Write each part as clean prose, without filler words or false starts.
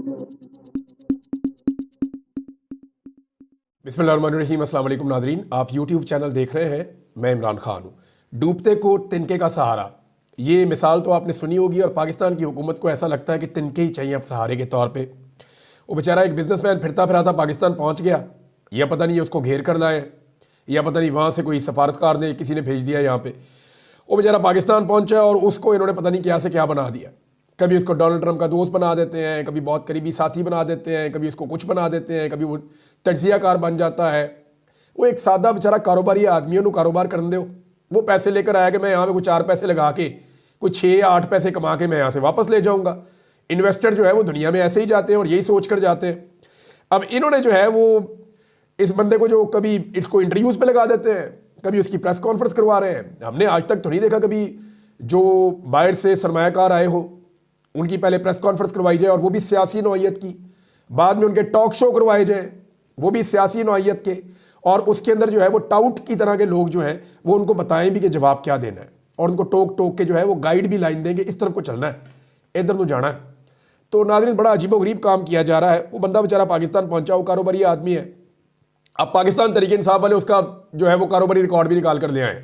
बिस्मिल्लाहिर्रहमानिर्रहीम। अस्सलाम वालेकुम नादरीन, आप यूट्यूब चैनल देख रहे हैं। मैं इमरान खान हूँ। डूबते को तिनके का सहारा, ये मिसाल तो आपने सुनी होगी और पाकिस्तान की हुकूमत को ऐसा लगता है कि तिनके ही चाहिए अब सहारे के तौर पे। वो बेचारा एक बिजनेसमैन फिरता फिराता पाकिस्तान पहुँच गया, या पता नहीं उसको घेर कर लाए, या पता नहीं वहाँ से कोई सफारतकार ने किसी ने भेज दिया यहाँ पे। वो बेचारा पाकिस्तान पहुँचा और उसको इन्होंने पता नहीं क्या से क्या बना दिया। कभी उसको डोनाल्ड ट्रंप का दोस्त बना देते हैं, कभी बहुत करीबी साथी बना देते हैं, कभी उसको कुछ बना देते हैं, कभी वो तजियाकार बन जाता है। वो एक सादा बेचारा कारोबारी आदमी है, उन्होंने कारोबार करने दो। वो पैसे लेकर आया कि मैं यहाँ पे कुछ 4 पैसे लगा के कुछ 6 या 8 पैसे कमा के मैं यहाँ से वापस ले जाऊँगा। इन्वेस्टर जो है वो दुनिया में ऐसे ही जाते हैं और यही सोच कर जाते हैं। अब इन्होंने जो है वो इस बंदे को जो कभी इसको इंटरव्यूज़ पे लगा देते हैं, कभी उसकी प्रेस कॉन्फ्रेंस करवा रहे हैं। हमने आज तक तो नहीं देखा कभी जो बाहर से सरमायाकार आए हो उनकी पहले प्रेस कॉन्फ्रेंस करवाई जाए और वो भी सियासी नौइयत की, बाद में उनके टॉक शो करवाए जाए वो भी सियासी नौइयत के, और उसके अंदर जो है वो टाउट की तरह के लोग जो हैं वो उनको बताएं भी कि जवाब क्या देना है, और उनको टोक टोक के जो है वो गाइड भी लाइन देंगे, इस तरफ को चलना है, इधर को जाना है। तो नाज़रीन, बड़ा अजीबोगरीब काम किया जा रहा है। वो बंदा बेचारा पाकिस्तान पहुंचा, वो कारोबारी आदमी है। अब पाकिस्तान तहरीक इंसाफ वाले उसका जो है वो कारोबारी रिकॉर्ड भी निकाल कर ले आए।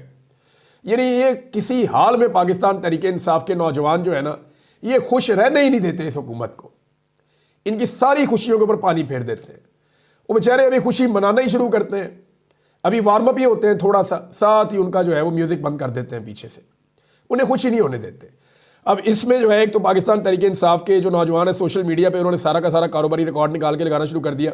यानी ये किसी हाल में पाकिस्तान तहरीक इंसाफ के नौजवान जो है ना, ये खुश रहने ही नहीं देते इस हुकूमत को। इनकी सारी खुशियों के ऊपर पानी फेर देते हैं। वो बेचारे अभी खुशी मनाना ही शुरू करते हैं, अभी वार्म अप ही होते हैं थोड़ा सा, साथ ही उनका जो है वो म्यूज़िक बंद कर देते हैं पीछे से, उन्हें खुशी नहीं होने देते। अब इसमें जो है एक तो पाकिस्तान तहरीक इंसाफ के जो नौजवान है सोशल मीडिया पर उन्होंने सारा का सारा कारोबारी रिकॉर्ड निकाल के लगाना शुरू कर दिया।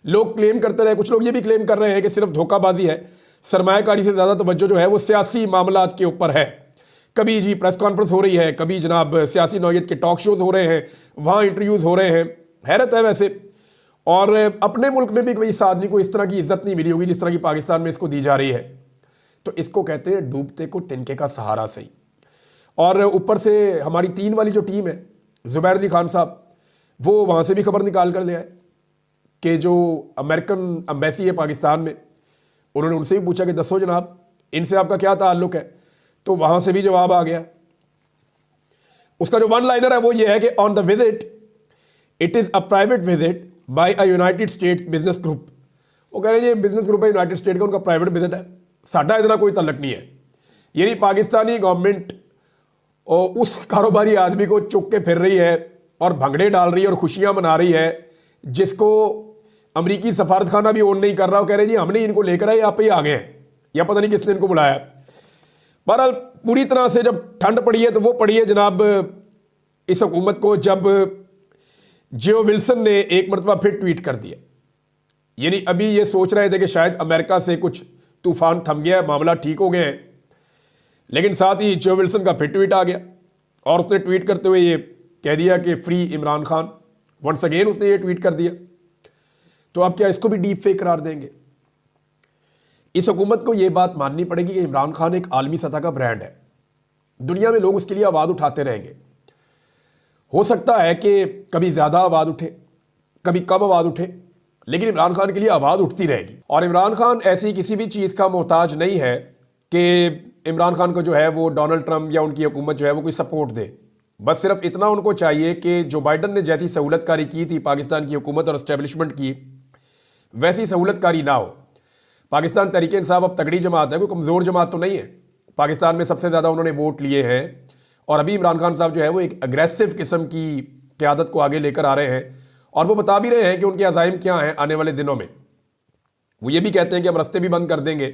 लोग क्लेम करते रहे, कुछ लोग ये भी क्लेम कर रहे हैं कि सिर्फ धोखाबाजी है, सरमायाकारी से ज़्यादा तवज्जो जो है वो सियासी मामलात के ऊपर है। कभी जी प्रेस कॉन्फ्रेंस हो रही है, कभी जनाब सियासी नौइयत के टॉक शोज़ हो रहे हैं, वहाँ इंटरव्यूज़ हो रहे हैं। हैरत है वैसे। और अपने मुल्क में भी कोई इस आदमी को इस तरह की इज्जत नहीं मिली होगी जिस तरह की पाकिस्तान में इसको दी जा रही है। तो इसको कहते हैं डूबते को तिनके का सहारा सही। और ऊपर से हमारी 3 वाली जो टीम है, ज़ुबैर अली खान साहब, वो वहाँ से भी खबर निकाल कर ले आए कि जो अमेरिकन एम्बेसी है पाकिस्तान में, उन्होंने उनसे भी पूछा कि दसो जनाब इनसे आपका क्या ताल्लुक़ है, तो वहाँ से भी जवाब आ गया। उसका जो वन लाइनर है वो ये है कि on the visit it is a private visit bye a United states business group. वो कह रहे हैं ये बिजनेस ग्रुप है यूनाइटेड स्टेट का, उनका प्राइवेट विजिट है, साडा इतना कोई तल्लक नहीं है। यानी पाकिस्तानी गवर्नमेंट और उस कारोबारी आदमी को चुक के फिर रही है और भंगड़े डाल रही है और खुशियाँ मना रही है, जिसको अमरीकी सफारतखाना भी ओन नहीं कर रहा। वो कह रहे हैं जी हमने इनको लेकर आए, आप ही आ गए हैं, या पता नहीं किसने इनको बुलाया। बहरहाल पूरी तरह से जब ठंड पड़ी है तो वो पड़ी है जनाब इस हुकूमत को, जब जियो विल्सन ने एक मरतबा फिर ट्वीट कर दिया। यानी अभी ये सोच रहे थे कि शायद अमेरिका से कुछ तूफान थम गया है, मामला ठीक हो गए हैं, लेकिन साथ ही जियो विल्सन का फिर ट्वीट आ गया और उसने ट्वीट करते हुए ये कह दिया कि free Imran Khan. Once again उसने ये ट्वीट कर दिया। तो अब क्या इसको भी डीप फेक करार देंगे? इस हुकूमत को ये बात माननी पड़ेगी कि इमरान खान एक आलमी सतह का ब्रांड है, दुनिया में लोग उसके लिए आवाज़ उठाते रहेंगे। हो सकता है कि कभी ज़्यादा आवाज़ उठे, कभी कम आवाज़ उठे, लेकिन इमरान खान के लिए आवाज़ उठती रहेगी। और इमरान खान ऐसी किसी भी चीज़ का मोहताज नहीं है कि इमरान खान को जो है वो डोनाल्ड ट्रंप या उनकी हुकूमत जो है वो कोई सपोर्ट दे। बस सिर्फ इतना उनको चाहिए कि जो बाइडन ने जैसी सहूलतकारी की थी पाकिस्तान की हुकूमत और इस्टेब्लिशमेंट की, वैसी सहूलतकारी ना हो। पाकिस्तान तहरीक इंसाफ अब तगड़ी जमात है, कोई कमज़ोर जमात तो नहीं है। पाकिस्तान में सबसे ज़्यादा उन्होंने वोट लिए हैं और अभी इमरान खान साहब जो है वो एक अग्रेसिव किस्म की क़यादत को आगे लेकर आ रहे हैं और वो बता भी रहे हैं कि उनके अज़ाइम क्या हैं आने वाले दिनों में। वो ये भी कहते हैं कि हम रास्ते भी बंद कर देंगे,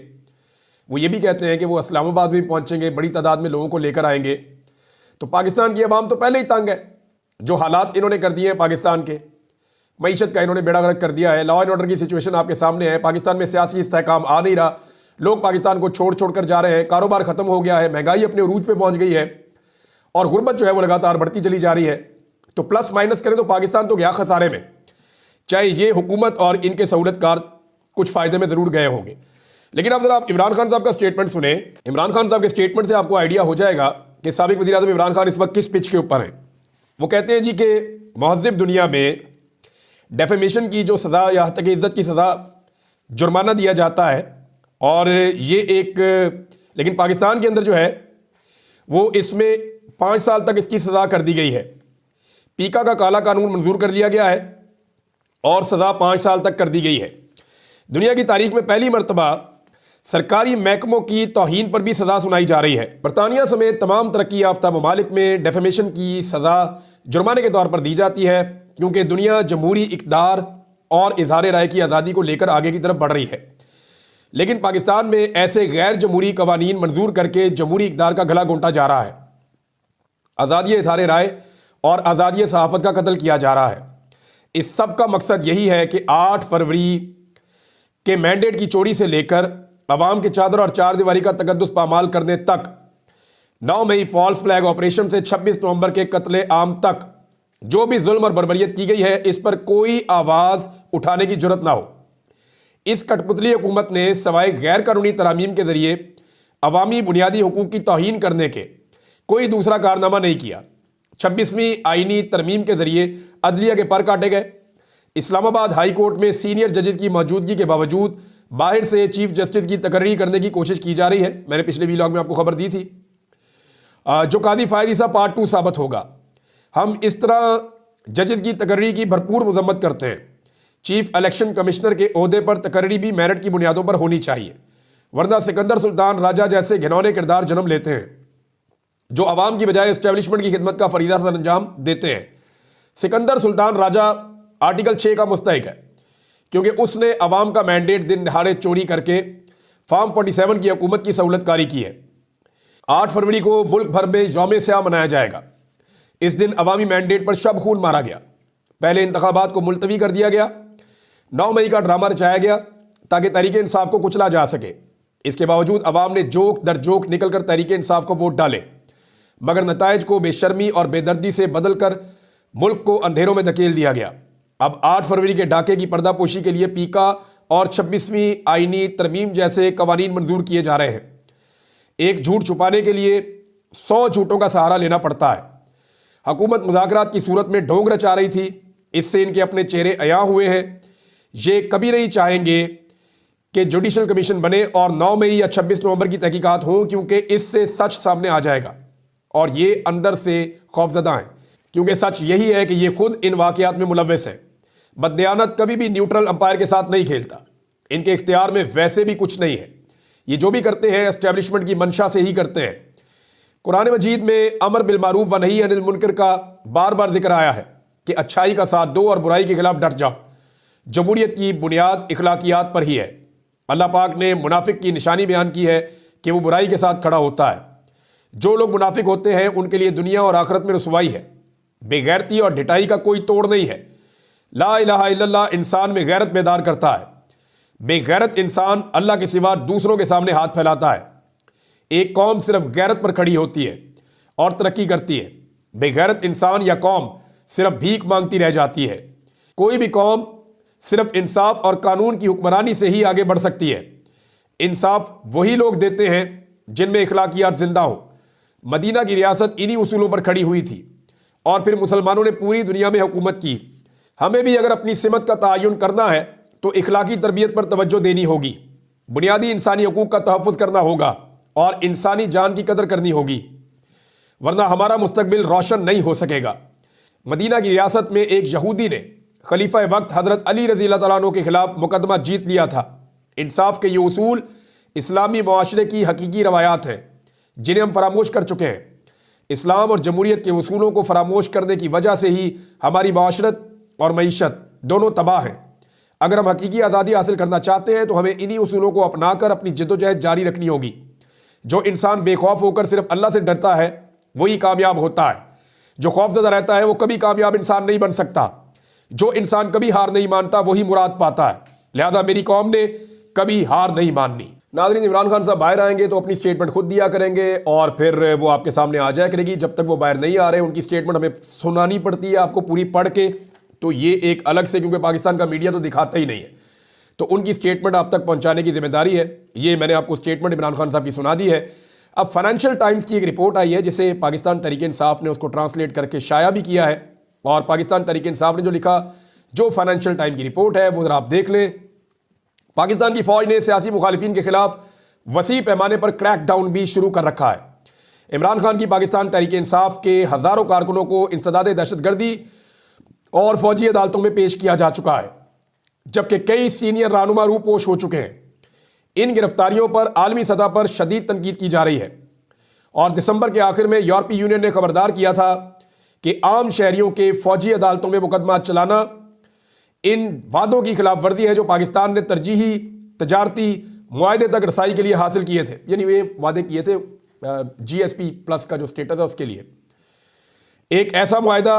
वो ये भी कहते हैं कि वो इस्लामाबाद भी पहुँचेंगे, बड़ी तादाद में लोगों को लेकर आएंगे। तो पाकिस्तान की आवाम तो पहले ही तंग है, जो हालात इन्होंने कर दिए हैं पाकिस्तान के, मईशत का इन्होंने बेड़ा गर्क कर दिया है। लॉ एंड ऑर्डर की सिचुएशन आपके सामने है, पाकिस्तान में सियासी इस्तेहकाम आ नहीं रहा, लोग पाकिस्तान को छोड़ छोड़ कर जा रहे हैं, कारोबार ख़त्म हो गया है, महंगाई अपने उरूज पे पहुंच गई है और गुर्बत जो है वो लगातार बढ़ती चली जा रही है। तो प्लस माइनस करें तो पाकिस्तान तो गया खसारे में, चाहे ये हुकूमत और इनके सहूलतकार कुछ फ़ायदे में ज़रूर गए होंगे। लेकिन अब जरा आप इमरान खान साहब का स्टेटमेंट सुने। इमरान खान साहब के स्टेटमेंट से आपको आइडिया हो जाएगा कि साबिक वज़ीर आज़म इमरान खान इस वक्त किस पिच के ऊपर हैं। वो कहते हैं जी कि महज़िब दुनिया में डेफेमेशन की जो सज़ा या हत्या की इज़्ज़त की सज़ा जुर्माना दिया जाता है और ये एक, लेकिन पाकिस्तान के अंदर जो है वो इसमें 5 साल तक इसकी सज़ा कर दी गई है। पीका का काला कानून मंजूर कर लिया गया है और सज़ा 5 साल तक कर दी गई है। दुनिया की तारीख में पहली मरतबा सरकारी महकमों की तौहीन पर भी सज़ा सुनाई जा रही है। बरतानिया समेत तमाम तरक्की याफ्ता ममालिक में डेफेमेशन की सज़ा जुर्माने के तौर पर दी जाती है, क्योंकि दुनिया जमहूरी इक़्तिदार और इजहार राय की आज़ादी को लेकर आगे की तरफ बढ़ रही है। लेकिन पाकिस्तान में ऐसे गैर जमहूरी कवानीन मंजूर करके जमहूरी इक़्तिदार का गला घोंटा जा रहा है। आज़ादी इजहार राय और आज़ादी सहाफ़त का कत्ल किया जा रहा है। इस सब का मकसद यही है कि 8 फरवरी के मैंडेट की चोरी से लेकर अवाम के चादर और चार दीवारी का तकद्दुस पामाल करने तक, 9 मई फॉल्स फ्लैग ऑपरेशन से 26 नवंबर के कत्ले आम तक जो भी जुल्म और बर्बरियत की गई है, इस पर कोई आवाज़ उठाने की जरूरत ना हो। इस कठपुतली हुकूमत ने सवाए गैर कानूनी तरामीम के जरिए अवामी बुनियादी हुकूक की तौहीन करने के कोई दूसरा कारनामा नहीं किया। 26वीं आईनी तरमीम के जरिए अदलिया के पर काटे गए। इस्लामाबाद हाई कोर्ट में सीनियर जजेस की मौजूदगी के बावजूद बाहर से चीफ जस्टिस की तकर्री करने की कोशिश की जा रही है। मैंने पिछले वीलॉग में आपको खबर दी थी, जो कादी फायद ईसा पार्ट 2 साबित होगा। हम इस तरह जजेस की तकर्री की भरपूर मजम्मत करते हैं। चीफ इलेक्शन कमिश्नर के ओहदे पर तकर्री भी मेरिट की बुनियादों पर होनी चाहिए, वरना सिकंदर सुल्तान राजा जैसे घिनौने किरदार जन्म लेते हैं जो अवाम की बजाय एस्टेब्लिशमेंट की खिदमत का फरीदा सर अंजाम देते हैं। सिकंदर सुल्तान राजा आर्टिकल 6 का मुस्तहिक है, क्योंकि उसने अवाम का मैंडेट दिन दहाड़े चोरी करके फार्म 47 की हुकूमत की सहूलत कारी की है। 8 फरवरी को मुल्क भर में यौम स्याह मनाया जाएगा। इस दिन अवामी मैंडेट पर शब खून मारा गया। पहले इंतखाबात को मुलतवी कर दिया गया। 9 मई का ड्रामा रचाया गया ताकि तहरीक इंसाफ को कुचला जा सके। इसके बावजूद अवाम ने जोक दर जोक निकल कर तहरीक इंसाफ को वोट डाले, मगर नताइज को बेशर्मी और बेदर्दी से बदल कर मुल्क को अंधेरों में धकेल दिया गया। अब 8 फरवरी के डाके की पर्दापोशी के लिए पीका और 26वीं आईनी तरमीम जैसे कवानीन मंजूर किए जा रहे हैं। एक झूठ छुपाने के लिए 100 झूठों का सहारा लेना पड़ता है। हुकूमत मुज़ाकरात की सूरत में ढोंग रचा रही थी, इससे इनके अपने चेहरे अया हुए हैं। ये कभी नहीं चाहेंगे कि जुडिशल कमीशन बने और 9 मई या 26 नवंबर की तहकीकात हों, क्योंकि इससे सच सामने आ जाएगा और ये अंदर से खौफजदा हैं, क्योंकि सच यही है कि ये खुद इन वाक़यात में मुलव्वस हैं। बददियानत कभी भी न्यूट्रल अंपायर के साथ नहीं खेलता। इनके इख्तियार में वैसे भी कुछ नहीं है। ये जो भी करते हैं एस्टेब्लिशमेंट की मंशा से ही करते हैं। कुरान मजीद में अमर बिल मारूफ व नही अनिल मुनकर का बार बार जिक्र आया है कि अच्छाई का साथ दो और बुराई के खिलाफ डट जाओ। जमहूरियत की बुनियाद इखलाकियात पर ही है। अल्लाह पाक ने मुनाफिक की निशानी बयान की है कि वो बुराई के साथ खड़ा होता है। जो लोग मुनाफिक होते हैं उनके लिए दुनिया और आखिरत में रुसवाई है। बेगैरती और ढिठाई का कोई तोड़ नहीं है। ला इलाहा इल्लल्लाह इंसान में गैरत बेदार करता है। बेगैरत इंसान अल्लाह के सिवा दूसरों के सामने हाथ फैलाता है। एक कौम सिर्फ गैरत पर खड़ी होती है और तरक्की करती है। बेगैरत इंसान या कौम सिर्फ भीख मांगती रह जाती है। कोई भी कौम सिर्फ इंसाफ और कानून की हुक्मरानी से ही आगे बढ़ सकती है। इंसाफ वही लोग देते हैं जिनमें इखलाकियात जिंदा हो। मदीना की रियासत इन्हीं उसूलों पर खड़ी हुई थी और फिर मुसलमानों ने पूरी दुनिया में हुकूमत की। हमें भी अगर अपनी सिमत का तयन करना है तो इखलाकी तरबियत पर तवज्जो देनी होगी। बुनियादी इंसानी हकूक़ का तहफ़्फ़ुज़ करना होगा और इंसानी जान की कदर करनी होगी, वरना हमारा मुस्तकबिल रोशन नहीं हो सकेगा। मदीना की रियासत में एक यहूदी ने खलीफा वक्त हज़रत अली रज़ी अल्लाह तआला अन्हु के खिलाफ मुकदमा जीत लिया था। इंसाफ के ये उसूल इस्लामी मुआशरे की हकीकी रवायात हैं जिन्हें हम फरामोश कर चुके हैं। इस्लाम और जमहूरियत के उसूलों को फरामोश करने की वजह से ही हमारी माशरत और मईशत दोनों तबाह हैं। अगर हम हकीकी आज़ादी हासिल करना चाहते हैं तो हमें इन्हीं उसूलों को अपनाकर अपनी जद्दोजहद जारी रखनी होगी। जो इंसान बेखौफ होकर सिर्फ अल्लाह से डरता है वही कामयाब होता है। जो खौफज़दा रहता है वो कभी कामयाब इंसान नहीं बन सकता। जो इंसान कभी हार नहीं मानता वही मुराद पाता है। लिहाजा मेरी कौम ने कभी हार नहीं माननी। नाज़रीन, इमरान खान साहब बाहर आएंगे तो अपनी स्टेटमेंट खुद दिया करेंगे और फिर वो आपके सामने आ जाया करेगी। जब तक वो बाहर नहीं आ रहे उनकी स्टेटमेंट हमें सुनानी पड़ती है आपको पूरी पढ़ के, तो ये एक अलग से, क्योंकि पाकिस्तान का मीडिया तो दिखाता ही नहीं है, तो उनकी स्टेटमेंट आप तक पहुंचाने की जिम्मेदारी है। ये मैंने आपको स्टेटमेंट इमरान खान साहब की सुना दी है। अब फाइनेंशियल टाइम्स की एक रिपोर्ट आई है जिसे पाकिस्तान तहरीक इंसाफ ने उसको ट्रांसलेट करके शाया भी किया है। और पाकिस्तान तहरीक इंसाफ ने जो लिखा, जो फाइनेंशियल टाइम की रिपोर्ट है वो जरा आप देख लें। पाकिस्तान की फौज ने सियासी मुखालिफिन के खिलाफ वसी पैमाने पर क्रैक डाउन भी शुरू कर रखा है। इमरान खान की पाकिस्तान तहरीक इंसाफ के हज़ारों कारकुनों को इंसदाद दहशतगर्दी और फौजी अदालतों में पेश किया जा चुका है, जबकि कई सीनियर रहनुमा रूपोश हो चुके हैं। इन गिरफ्तारियों पर आलमी सतह पर शदीद तनकीद की जा रही है और दिसंबर के आखिर में यूरोपीय यूनियन ने खबरदार किया था कि आम शहरियों के फौजी अदालतों में मुकदमा चलाना इन वादों की खिलाफ वर्जी है जो पाकिस्तान ने तरजीही तजारती मुआहदे तक रसाई के लिए हासिल किए थे। यानी वे वादे किए थे GSP प्लस का जो स्टेटस है उसके लिए, एक ऐसा मुआहदा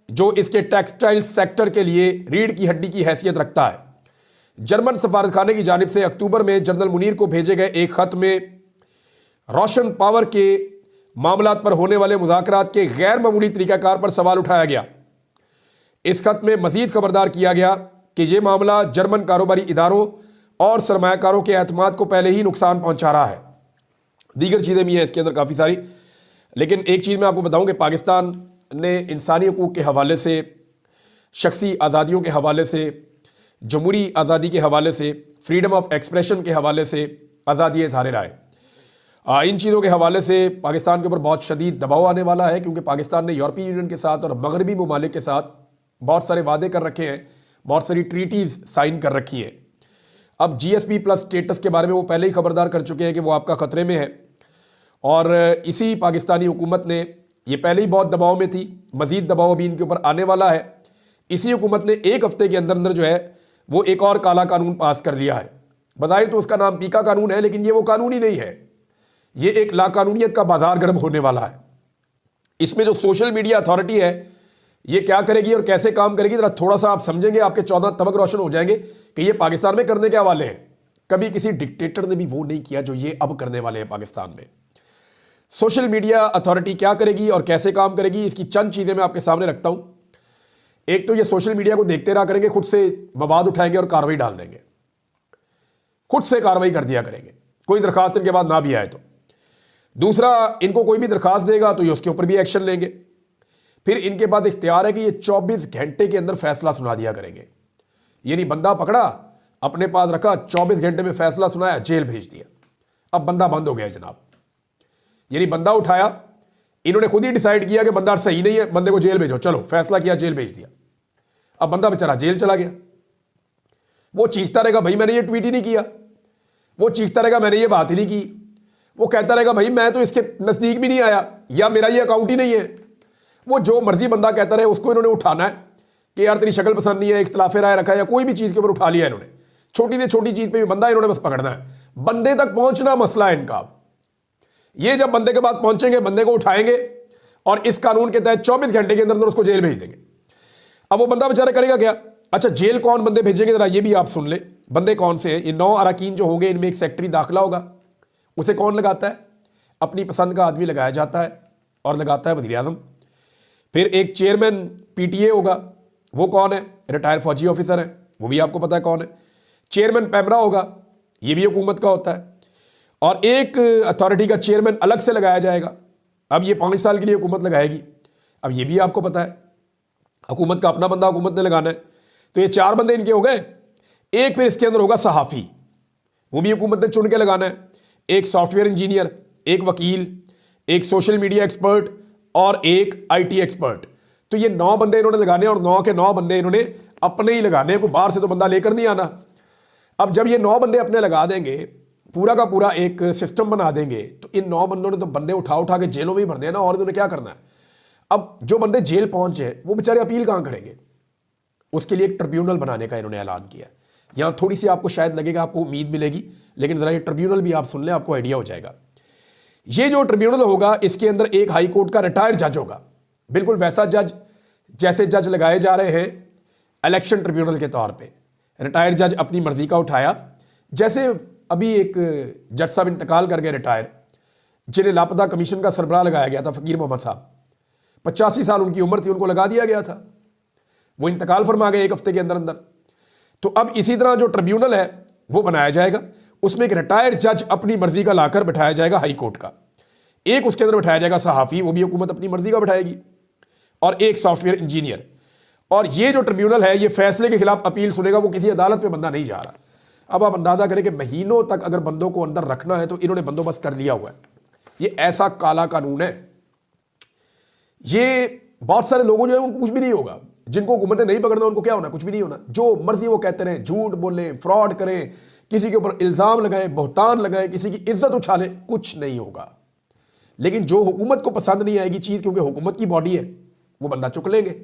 जो इसके टेक्सटाइल सेक्टर के लिए रीढ़ की हड्डी की हैसियत रखता है। जर्मन सफारतखाने की जानिब से अक्टूबर में जनरल मुनीर को भेजे गए एक खत में रोशन पावर के मामलात पर होने वाले मुज़ाकरात के गैर मामूली तरीक़ाकार पर सवाल उठाया गया। इस खत में मज़ीद खबरदार किया गया कि यह मामला जर्मन कारोबारी इदारों और सरमायाकारों के एतमाद को पहले ही नुकसान पहुंचा रहा है। दीगर चीज़ें भी हैं इसके अंदर काफ़ी सारी, लेकिन एक चीज़ मैं आपको बताऊं कि पाकिस्तान ने इंसानी हकूक़ के हवाले से, शख्सी आज़ादियों के हवाले से, जमहूरी आज़ादी के हवाले से, फ्रीडम ऑफ एक्सप्रेशन के हवाले से, आज़ादी इज़हार राय, इन चीज़ों के हवाले से पाकिस्तान के ऊपर बहुत शदीद दबाव आने वाला है, क्योंकि पाकिस्तान ने यूरोपीय यूनियन के साथ और मगरबी ममालिक के साथ बहुत सारे वादे कर रखे हैं, बहुत सारी ट्रीटीज़ साइन कर रखी हैं। अब GSP प्लस स्टेटस के बारे में वो पहले ही खबरदार कर चुके हैं कि वो आपका ख़तरे में है, और इसी पाकिस्तानी हुकूमत ने ये पहले ही बहुत दबाव में थी, मज़ीद दबाव अभी इनके ऊपर आने वाला है। इसी हुकूमत ने एक हफ़्ते के अंदर अंदर जो है वो एक और काला कानून पास कर लिया है। बज़ाहिर तो उसका नाम पीका कानून है, लेकिन ये वो कानून ही नहीं है, ये एक लाकानूनियत का बाजार गर्म होने वाला है। इसमें जो सोशल मीडिया अथॉरिटी है ये क्या करेगी और कैसे काम करेगी, जरा थोड़ा सा आप समझेंगे, आपके 14 तबक रोशन हो जाएंगे कि ये पाकिस्तान में करने के हवाले हैं। कभी किसी डिक्टेटर ने भी वो नहीं किया जो ये अब करने वाले हैं पाकिस्तान में। सोशल मीडिया अथॉरिटी क्या करेगी और कैसे काम करेगी, इसकी चंद चीज़ें मैं आपके सामने रखता हूं। एक तो ये सोशल मीडिया को देखते रहा करेंगे, खुद से मवाद उठाएंगे और कार्रवाई डाल देंगे, खुद से कार्रवाई कर दिया करेंगे, कोई दरखास्त इनके बाद ना भी आए तो। दूसरा, इनको कोई भी दरखास्त देगा तो ये उसके ऊपर भी एक्शन लेंगे। फिर इनके पास इख्तियार है कि ये 24 घंटे के अंदर फैसला सुना दिया करेंगे। यानी बंदा पकड़ा, अपने पास रखा, 24 घंटे में फैसला सुनाया, जेल भेज दिया। अब बंदा बंद हो गया जनाब। यानी बंदा उठाया, इन्होंने खुद ही डिसाइड किया कि बंदा सही नहीं है, बंदे को जेल भेजो, चलो फैसला किया, जेल भेज दिया। अब बंदा बेचारा जेल चला गया। वो चीखता रहेगा भाई मैंने ये ट्वीट ही नहीं किया, वो चीखता रहेगा मैंने ये बात ही नहीं की, वो कहता रहेगा भाई मैं तो इसके नज़दीक भी नहीं आया, या मेरा ये अकाउंट ही नहीं है। वो जो मर्जी बंदा कहता रहे, उसको इन्होंने उठाना है कि यार तेरी शक्ल पसंद नहीं है, इख्तिलाफ राय रखा है, या कोई भी चीज़ के ऊपर उठा लिया इन्होंने। छोटी से छोटी चीज़ पे भी बंदा इन्होंने बस पकड़ना है, बंदे तक पहुंचना मसला है इनका। ये जब बंदे के पास पहुंचेंगे, बंदे को उठाएंगे और इस कानून के तहत 24 घंटे के अंदर अंदर उसको जेल भेज देंगे। अब वो बंदा बेचारा करेगा क्या? अच्छा, जेल कौन बंदे भेजेंगे, जरा ये भी आप सुन ले। बंदे कौन से हैं? ये 9 अरकान जो होंगे, इनमें एक सेक्रेटरी दाखिला होगा। उसे कौन लगाता है? अपनी पसंद का आदमी लगाया जाता है, और लगाता है वज़ीर आज़म। फिर एक चेयरमैन PTA होगा, वो कौन है? रिटायर्ड फौजी ऑफिसर है, वो भी आपको पता है कौन है। चेयरमैन पैमरा होगा, ये भी हुकूमत का होता है। और एक अथॉरिटी का चेयरमैन अलग से लगाया जाएगा। अब ये 5 साल के लिए हुकूमत लगाएगी, अब ये भी आपको पता है, हुकूमत का अपना बंदा हुकूमत ने लगाना है। तो ये 4 बंदे इनके हो गए। एक फिर इसके अंदर होगा सहाफ़ी, वो भी हुकूमत ने चुन के लगाना है। एक सॉफ्टवेयर इंजीनियर, एक वकील, एक सोशल मीडिया एक्सपर्ट और एक IT एक्सपर्ट। तो ये 9 बंदे इन्होंने लगाने, और 9 के 9 बंदे इन्होंने अपने ही लगाने, कोई बाहर से तो बंदा लेकर नहीं आना। अब जब ये 9 बंदे अपने लगा देंगे, पूरा का पूरा एक सिस्टम बना देंगे, तो इन 9 बंदों ने तो बंदे उठा उठा के जेलों में ही भर देना, और इन्होंने क्या करना है? अब जो बंदे जेल पहुंचे वो बेचारे अपील कहाँ करेंगे? उसके लिए एक ट्रिब्यूनल बनाने का इन्होंने ऐलान किया। यहाँ थोड़ी सी आपको शायद लगेगा, आपको उम्मीद मिलेगी, लेकिन ज़रा ये ट्रिब्यूनल भी आप सुन लें, आपको आइडिया हो जाएगा। ये जो ट्रिब्यूनल होगा, इसके अंदर एक हाई कोर्ट का रिटायर्ड जज होगा, बिल्कुल वैसा जज जैसे जज लगाए जा रहे हैं इलेक्शन ट्रिब्यूनल के तौर पे। रिटायर्ड जज अपनी मर्जी का उठाया, जैसे अभी एक जज साहब इंतकाल कर गए रिटायर, जिन्हें लापता कमीशन का सरबराह लगाया गया था, फ़कीर मोहम्मद साहब, 85 साल उनकी उम्र थी, उनको लगा दिया गया था, वो इंतकाल फरमा गए 1 हफ्ते के अंदर अंदर। तो अब इसी तरह जो ट्रिब्यूनल है वो बनाया जाएगा, उसमें एक रिटायर्ड जज अपनी मर्जी का लाकर बैठाया जाएगा हाई कोर्ट का, एक उसके अंदर बैठाया जाएगा सहाफ़ी, वो भी हुकूमत अपनी मर्जी का बैठाएगी, और एक सॉफ्टवेयर इंजीनियर। और ये जो ट्रिब्यूनल है ये फैसले के खिलाफ अपील सुनेगा, वो किसी अदालत में बंदा नहीं जा रहा। अब आप अंदाजा करें कि महीनों तक अगर बंदों को अंदर रखना है तो इन्होंने बंदोबस्त कर लिया हुआ है। ये ऐसा काला कानून है। ये बहुत सारे लोगों जो है उनको कुछ भी नहीं होगा, जिनको हुकूमत ने नहीं पकड़ना उनको क्या होना, कुछ भी नहीं होना। जो मर्जी वो कहते रहे, झूठ बोले, फ्रॉड करें, किसी के ऊपर इल्जाम लगाएं, बहतान लगाएं, किसी की इज्जत उछालें, कुछ नहीं होगा। लेकिन जो हुकूमत को पसंद नहीं आएगी चीज़, क्योंकि हुकूमत की बॉडी है, वो बंदा चुक लेंगे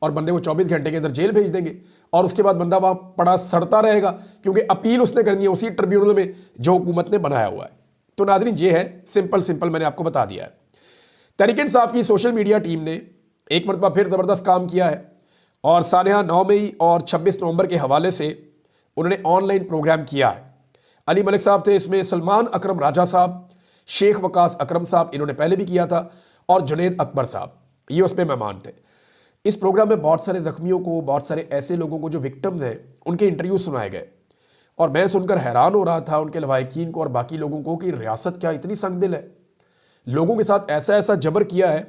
और बंदे को 24 घंटे के अंदर जेल भेज देंगे और उसके बाद बंदा वहाँ पड़ा सड़ता रहेगा, क्योंकि अपील उसने करनी है उसी ट्रिब्यूनल में जो हुकूमत ने बनाया हुआ है। तो नाज़रीन ये है, सिंपल मैंने आपको बता दिया है। तहरीक इंसाफ की सोशल मीडिया टीम ने एक मरतबा फिर ज़बरदस्त काम किया है और सानिया 9 मई और 26 नवंबर के हवाले से उन्होंने ऑनलाइन प्रोग्राम किया है। अली मलिक साहब थे इसमें, सलमान अकरम राजा साहब, शेख वकास अकरम साहब, इन्होंने पहले भी किया था, और जुनैद अकबर साहब, ये उस पर मेहमान थे। इस प्रोग्राम में बहुत सारे ज़ख्मियों को, बहुत सारे ऐसे लोगों को जो विक्टिम्स हैं, उनके इंटरव्यू सुनाए गए और मैं सुनकर हैरान हो रहा था उनके लवाहिकीन को और बाकी लोगों को कि रियासत क्या इतनी संगदिल है। लोगों के साथ ऐसा ऐसा जबर किया है।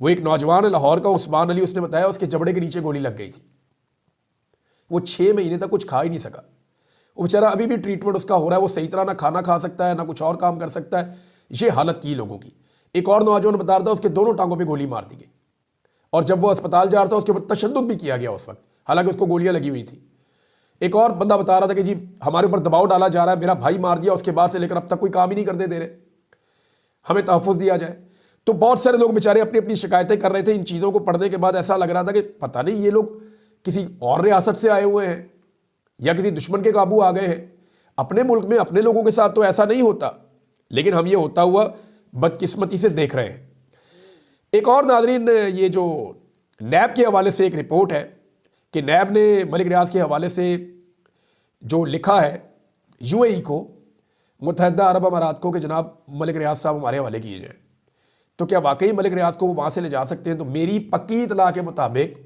वो एक नौजवान है लाहौर का, उस्मान अली, उसने बताया उसके जबड़े के नीचे गोली लग गई थी। वो 6 महीने तक कुछ खा ही नहीं सका। वो बेचारा अभी भी ट्रीटमेंट उसका हो रहा है, वो सही तरह ना खाना खा सकता है ना कुछ और काम कर सकता है। ये हालत की लोगों की। एक और नौजवान बता रहा था उसके दोनों टांगों पे गोली मार दी गई और जब वो अस्पताल जा रहा था उसके ऊपर तशद्दुद भी किया गया उस वक्त, हालांकि उसको गोलियां लगी हुई थी। एक और बंदा बता रहा था कि जी हमारे ऊपर दबाव डाला जा रहा है, मेरा भाई मार दिया, उसके बाद से लेकर अब तक कोई काम ही नहीं करने दे रहे, हमें तहफ़्फ़ुज़ दिया जाए। तो बहुत सारे लोग बेचारे अपनी अपनी शिकायतें कर रहे थे। इन चीज़ों को पढ़ने के बाद ऐसा लग रहा था कि पता नहीं ये लोग किसी और रियासत से आए हुए हैं या किसी दुश्मन के काबू आ गए हैं। अपने मुल्क में अपने लोगों के साथ तो ऐसा नहीं होता, लेकिन हम ये होता हुआ बदकिस्मती से देख रहे हैं। एक और नाज़रीन, ये जो नैब के हवाले से एक रिपोर्ट है कि नैब ने मलिक रियाज के हवाले से जो लिखा है यूएई को, मुत्तहदा अरब अमारात को, कि जनाब मलिक रियाज साहब हमारे हवाले किए जाए। तो क्या वाकई मलिक रियाज को वो वहाँ से ले जा सकते हैं? तो मेरी पक्की इतला के मुताबिक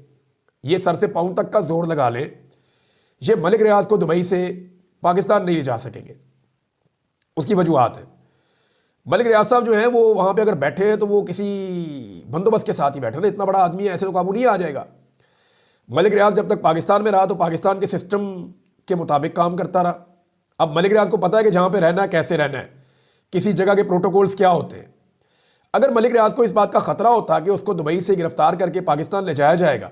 ये सर से पाँव तक का जोर लगा लें, ये मलिक रियाज को दुबई से पाकिस्तान नहीं ले जा सकेंगे। उसकी वजूहत है, मलिक रियाज साहब जो है वो वहाँ पे अगर बैठे हैं तो वो किसी बंदोबस्त के साथ ही बैठे ना, इतना बड़ा आदमी है, ऐसे तो काबू नहीं आ जाएगा। मलिक रियाज जब तक पाकिस्तान में रहा तो पाकिस्तान के सिस्टम के मुताबिक काम करता रहा। अब मलिक रियाज को पता है कि जहाँ पे रहना है, कैसे रहना है, किसी जगह के प्रोटोकॉल्स क्या होते हैं। अगर मलिक रियाज को इस बात का खतरा होता कि उसको दुबई से गिरफ्तार करके पाकिस्तान ले जाया जाएगा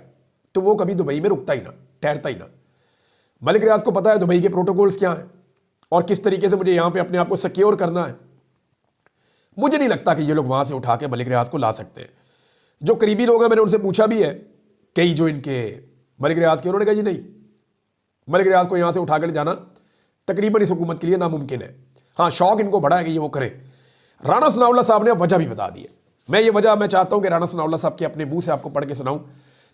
तो वो कभी दुबई में रुकता ही ना, ठहरता ही ना। मलिक रियाज को पता है दुबई के प्रोटोकॉल्स क्या हैं और किस तरीके से मुझे यहाँ पे अपने आप को सिक्योर करना है। मुझे नहीं लगता कि ये लोग वहाँ से उठा के मलिक रियाज को ला सकते हैं। जो करीबी लोग हैं, मैंने उनसे पूछा भी है, कई जो इनके मलिक रियाज के, उन्होंने कहा जी नहीं, मलिक रियाज को यहाँ से उठा कर ले जाना तकरीबन इस हुकूमत के लिए नामुमकिन है। हाँ, शौक इनको बड़ा है कि ये वो करें। राणा सनाउल्लाह साहब ने वजह भी बता दी है। मैं चाहता हूँ कि राणा सनाउल्लाह साहब के अपने मुंह से आपको पढ़ के सुनाऊं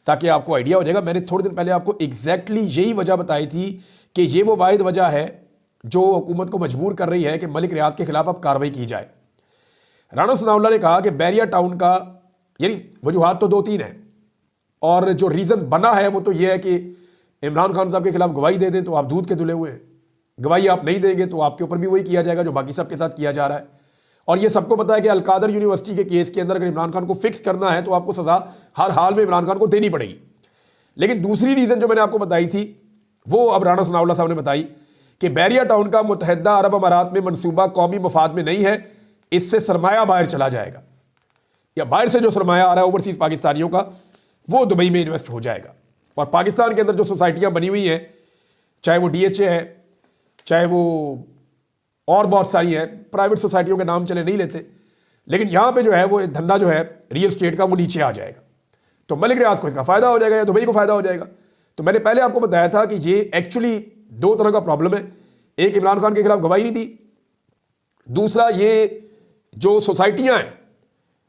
ताकि आपको आइडिया हो जाएगा। मैंने थोड़े दिन पहले आपको एग्जैक्टली यही वजह बताई थी कि ये वो वाहिद वजह है जो हुकूमत को मजबूर कर रही है कि मलिक रियाज के खिलाफ अब कार्रवाई की जाए। राणा सनाउल्लाह ने कहा कि बैरिया टाउन का, यानी वजूहात तो 2-3 है और जो रीज़न बना है वो तो ये है कि इमरान खान साहब के खिलाफ गवाही दे दें तो आप दूध के धुले हुए हैं, गवाही आप नहीं देंगे तो आपके ऊपर भी वही किया जाएगा जो बाकी सबके साथ किया जा रहा है। और ये सबको पता है कि अलकादर यूनिवर्सिटी के केस के अंदर अगर इमरान खान को फिक्स करना है तो आपको सज़ा हर हाल में इमरान खान को देनी पड़ेगी। लेकिन दूसरी रीज़न जो मैंने आपको बताई थी वो अब राणा सनाउल्लाह साहब ने बताई कि बैरिया टाउन का मुत्तहदा अरब अमारात में मनसूबा कौमी मफाद में नहीं है, इससे सरमाया बाहर चला जाएगा या बाहर से जो सरमाया आ रहा है ओवरसीज़ पाकिस्तानियों का वो दुबई में इन्वेस्ट हो जाएगा। और पाकिस्तान के अंदर जो सोसाइटियाँ बनी हुई हैं, चाहे वो DHA है, चाहे वो और बहुत सारी है, प्राइवेट सोसाइटियों के नाम चले नहीं लेते, लेकिन यहाँ पे जो है वो धंधा जो है रियल स्टेट का वो नीचे आ जाएगा। तो मलिक रियाज को इसका फ़ायदा हो जाएगा या दुबई को फ़ायदा हो जाएगा। तो मैंने पहले आपको बताया था कि ये एक्चुअली 2 तरह का प्रॉब्लम है। एक, इमरान खान के खिलाफ गवाही नहीं दी, दूसरा ये जो सोसाइटियाँ हैं,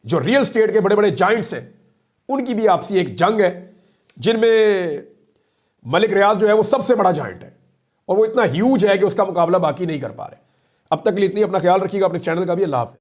जो रियल स्टेट के बड़े बड़े जाइंट्स हैं, उनकी भी आपसी एक जंग है जिनमें मलिक रियाज जो है वो सबसे बड़ा जाइंट है और वो इतना ह्यूज है कि उसका मुकाबला बाकी नहीं कर पा रहे। अब तक के लिए इतनी, अपना ख्याल रखिएगा, अपने चैनल का भी। अल्लाह हाफ़िज़।